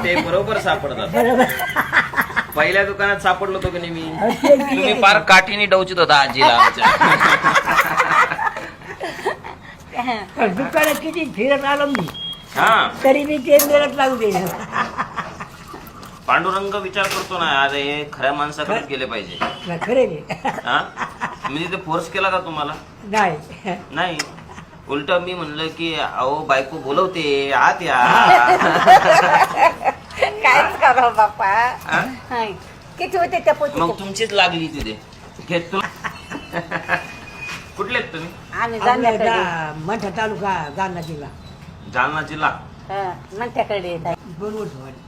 ते बरोबर सापडतात. बरोबर. पहिल्या दुकानात सापडलो होतो की नाही मी. तुम्ही फार काठीने डवचित होता आजीला आमच्या. दुकानात किती फिरत आलो मी हा तरी मी ते मिळत लागू दे. पांडुरंग विचार करतो ना, अरे हे खऱ्या माणसाकडेच गेले पाहिजे. खरे हा मी तिथे फोर्स केला का तुम्हाला? नाही. नाही, उलट मी म्हणलं की अहो बायको बोलवते आत या. कायच करा बाप्पा. हा? हाय. किती होते त्या पोती? मग तुमचीच लागली तिथे. घेत तुला. कुठले आहेत तुम्ही? आम्ही जाण्याकडे मठा तालुका जालना जिल्हा. जालना जिल्हा. म्हणत्याकडे येत आहे. 2 वर्ष झाली.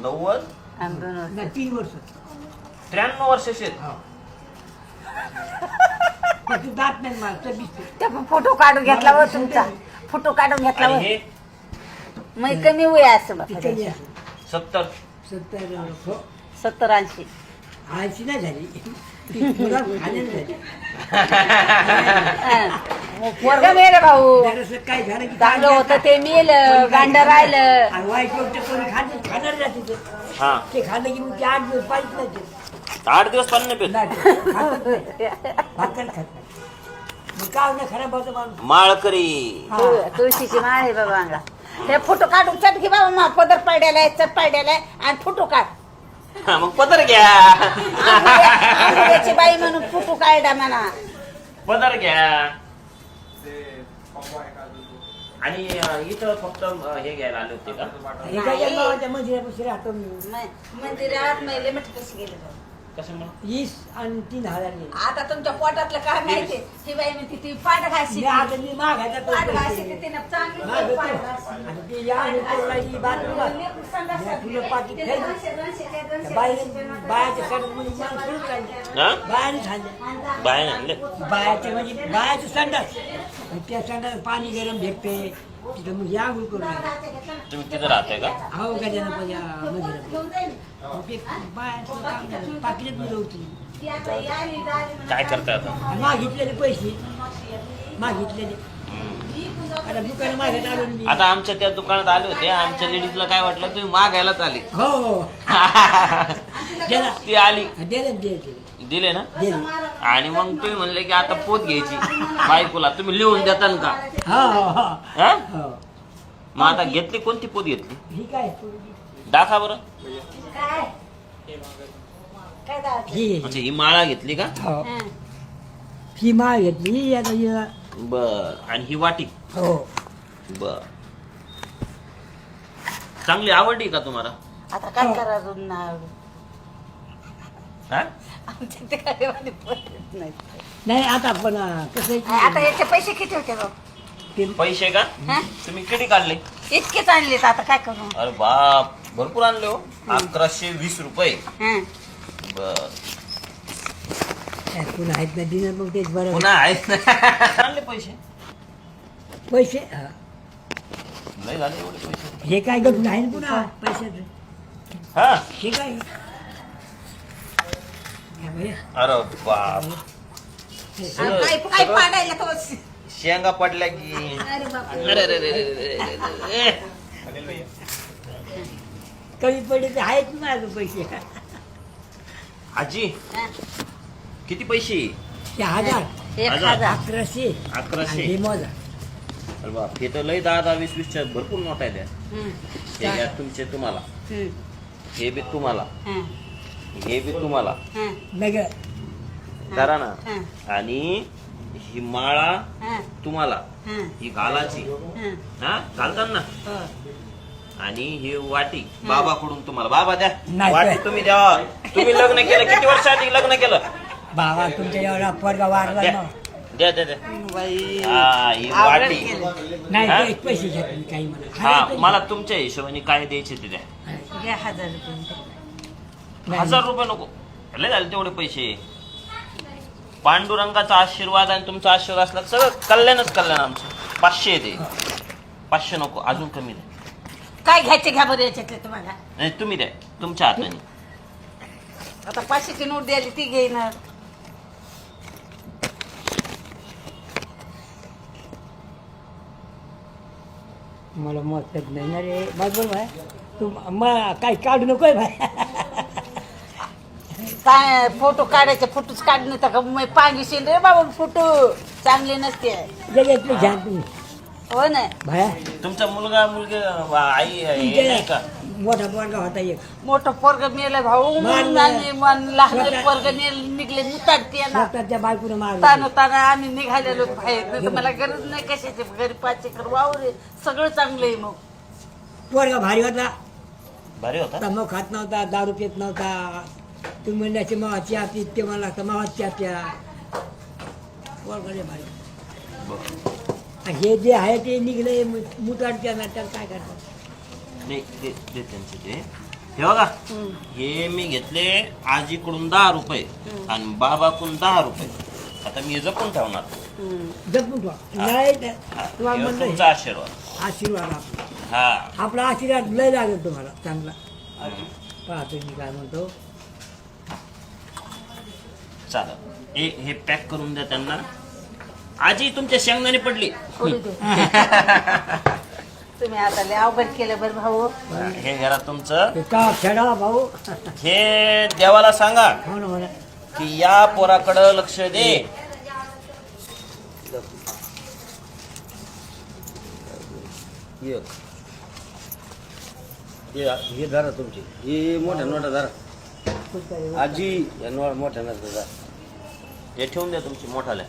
90 आम्ही 2 वर्ष. नाही 3 वर्ष. 93 वर्षाचे आहेत. हो. पण तू जात नाही मला 26. त्या फोटो काढून घेतला व तुमचा. फोटो काढून घेतला व. आणि हे मग कमी वय असं बाप्पा. 70. 70-80. आळशी नाही झाली. ती पुरा खाण्याला झाली. पोरगा मेलं भाऊ. जरासं काय झालं की चांगलं होतं ते मेलं, गांड राहिलं. आणि वाईट गोष्ट कोणी खाणार जाते ते. हा ते खाल्लं की मग ते 8 दिवस पाहिजे नाही ते. 8 दिवस पाणी पेत. नाही, खातच नाही. भाकर खात नाही. मग काय होतं खराब होतं माणूस. माळकरी. तुळशीची माळ आहे बाबा अंगा. ते फोटो काढून चट घे बाबा. मा पदर पाड्याला चट पाड्याला आणि फोटो काढ. हा, मग पदर घ्या. त्याची बाई म्हणून फोटो काढा म्हणा. पदर घ्या. आणि इथं फक्त हे घ्यायला आले होते का? एका जन्माच्या मंदिरापाशी राहतो मी. मंदिरात मैले मठ कशी गेले कशामुळे? 20 आणि 3,000 गेले. आता तुमच्या पोटातलं काय माहिती. ही बाई म्हणते ती पाठ घाशी. मी आता मी मागायचा तो पाठ घाशी पैसे. तिने चांगली मागं पाठ तो. घाशी. आणि ते या आणि पोरला ही बाजूला. या फुलं पाकी खायची. बायाच्या सडकमध्ये माणूस सोडून राहिले. हा बायाने खाल्ले. बाहेर आणले. बायाचे म्हणजे बायाचे संडास. आणि त्या संडास पाणी गरम भेटते. तिथं मग या आंघोळ करून राहिले. तुम्ही तिथं राहताय का? हो गजानन पण या मंदिरात. मग ते बायाचं काम झालं. पाकिटात मिळवती. काय करताय आता? मागितलेले पैसे मागितलेले. आता दुकान मागत आलो मी. आता आमच्या त्या दुकानात आले होते. आमच्या लेडीजला काय वाटलं तुम्ही मागायलाच आले. हो हो. दिला. ती आली, दिले दिले दिले ना. दिले. आणि मग तुम्ही म्हणले की आता पोत घ्यायची बायकोला, तुम्ही लिहून देताल का? हो हो हो हा? हो. मग आता घेतली कोणती पोत घेतली? ही काय दाखवा बरं. ही म्हणजे ही माळा घेतली का? हो ही माळ घेतली आता हिला. बर. आणि ही वाटी. हो बर. चांगली आवडली का तुम्हाला? आता काय करा ना. हा? आमच्या ते काय वाली पटत नाही. नाही आता पण कसं आहे आता की याचे पैसे किती होते भाऊ? ते पैसे का? हा? तुम्ही किती काढले? इतकेच आणलेत. आता काय करू? अरे बाप, भरपूर आणले हो. 1120 रुपये. हं. बर. पुन्हा आहेत ना दिनं मग तेच बरं. पुन्हा आहेत ना. आणले पैसे. पैसे हा. नाही झाले एवढे पैसे. हे काय गट नाही ना पुन्हा पैशाचं. हा. हे काय या बाई. अरे बाप. काय काय पाडायला तो. शेंगा पडल्या की. अरे बापरे. अरे रे रे रे रे रे रे. कमी पडले ते आहेत ना अजून पैसे. आजी हा. किती पैसे? ते 1000 1000. 1100 1100. हे मोजा. अरे बाप, हे तर लय 10, 20, 20च्या भरपूर नोट आहे त्या. हं. हे घ्या तुमचे तुम्हाला. हं. हे बी तुम्हाला. हं. हे बी तुम्हाला. हं. नगर करा ना. हं. आणि ही माळा हं. तुम्हाला. हं. ही घालाची. हं. हा घालतात ना. हो. आणि ही वाटी बाबाकडून तुम्हाला. बाबा द्या नाही. वाटी तुम्ही द्या. तुम्ही लग्न केलं किती वर्ष आधी लग्न केलं? बाबा तुमच्या एवढा पोरगा वारला द्या ना. द्या द्या द्या. बाई. हा ही आवडलं वाटी. केलं. नाही हा? ते पैसे घेत नाही काही म्हणा. हा मला तुमच्या हिशोबाने काय द्यायचे ते द्या. द्या 1000 रुपये. नाही. 1000 रुपये नको. लय झाले तेवढे पैसे. पांडुरंगाचा आशीर्वाद आणि तुमचा आशीर्वाद असला सगळं कल्याणच कल्याण आमचं. 500 दे. 500 नको, अजून कमी द्या. काय घ्यायचे घ्या बरं याच्यातले तुम्हाला. नाही तुम्ही द्या तुमच्या हाताने. आता 500ची नोट द्यायली ती घेणार. मला मत नाही ना रे. बरोबर आहे. तू काही काढू नकोय भाई. काय फोटो काढायचे फोटोच काढणे तर का मग पांगीशील रे बाबा फोटो चांगले नसते जगातले घ्या तुम्ही हो ना भाया. तुमचा मुलगा मुलगी आई हे नाही का मोठा पोरगा होता एक मोठं पोरग मेलं भाऊ मारलं. आणि मन लहान पोरग निघले मुताडते ना डॉक्टरच्या बायकोनं मारलं. ताना ताना आम्ही निघालेलो बाहेर नाही तर मला गरज नाही कशाची घरी 5 एकर वावर आहे सगळं चांगलं आहे मग पोरगा भारी होता. भारी होता तंबाखू खात नव्हता, दारू पित नव्हता. तुम्ही म्हणल्याचे मावाची आपली ते मला लागतं मावाची आपल्या पोरगा लय भारी. आणि हे जे आहे ते निघले मुताडच्या ना त्याला काय करतात. दे त्यांचे ते हे बघा हे मी घेतले आजीकडून 10 रुपये आणि बाबाकडून 10 रुपये. आता मी हे जपून ठेवणार. जपून ठेवा. नाही तर हा, तुम्हाला हे म्हणलं तुमचा हे. आशीर्वाद. आशीर्वाद आपला हा आपला आशीर्वाद लय लागेल तुम्हाला चांगला. पाहतो मी काय म्हणतो. चालेल हे पॅक करून द्या त्यांना. आजी तुमच्या शेंगदाणे पडली. थोडी दे. तुम्ही आता लय अवघड केलं बरं भाऊ हे घरा तुमचं. ते का खेळा भाऊ. हे देवाला सांगा हो ना म्हणा. की या पोराकडं लक्ष दे. हे धरा तुमची हे मोठ्या नोटा धरा आजी या नोट मोठ्या नोटा धरा. हे ठेवून द्या तुमची मोठाल्या.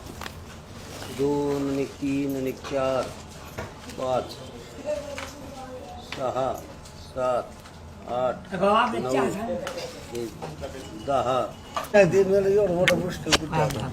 2 आणि 3 आणि 4 5 6 7 8 भाऊ आपले 9 चहा सांग. 10 ते मला एवढं मोठं मुश्किल कुठे हा, आता. हा.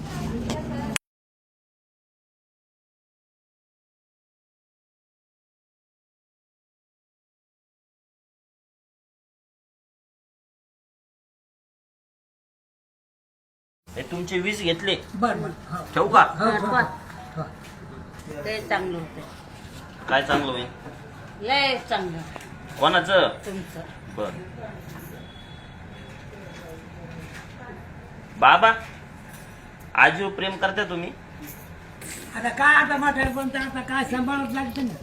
हे तुमचे 20 घेतले. बरं बरं. हो. ठेवू का? हो. ते चांगलं होतं काय चांगलं होईल? लय चांगलं कोणाचं? तुमचं बर बाबा आजीवर प्रेम करता तुम्ही? आता काय आता म्हातारे पण आता काय सांभाळत लागतं ना.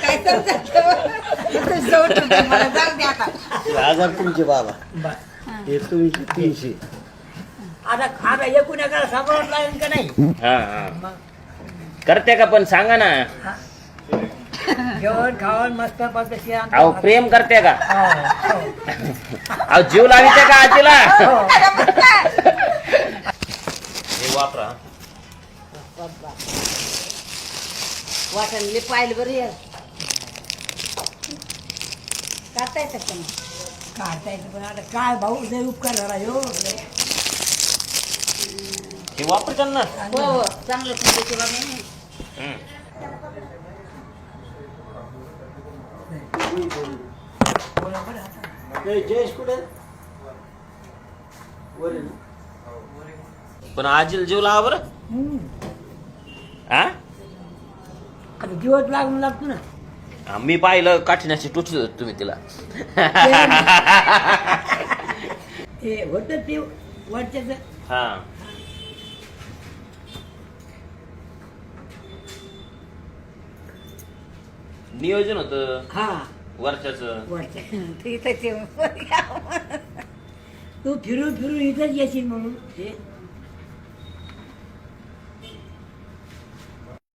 काय समजत मला जाऊ दे आता 1000 तुमचे बाबा बरं. हे तुमचे 300. आता एकूण एकाला सांभाळत लागेल का नाही. हा हा करते का पण सांगा ना. जेवण खावण मस्त पद्धती. अहो प्रेम करते का? अहो जीव लाविते का आजीला? हे वापरा. वाटणले पाहिलं बरं यार काढता येतं का मग? काढता येतं पण आता काय भाऊ लय उपकार झाला ह्यो. हे वापर त्यांना. हो हो चांगलं तुमच्या बाबा जयेश कुठे वर आहे ना? पण आजीला जीव लावा बरं. हा आता जीवच लागून लागतो ना. हा, मी पाहिलं काठीण्याची टुचली होती तुम्ही तिला. ते होतं ते वरच्याच. हा नियोजन होतं हा वर्षाच. वरच्या. ठीक आहे तू फिरून फिरून इथंच येशील म्हणून हे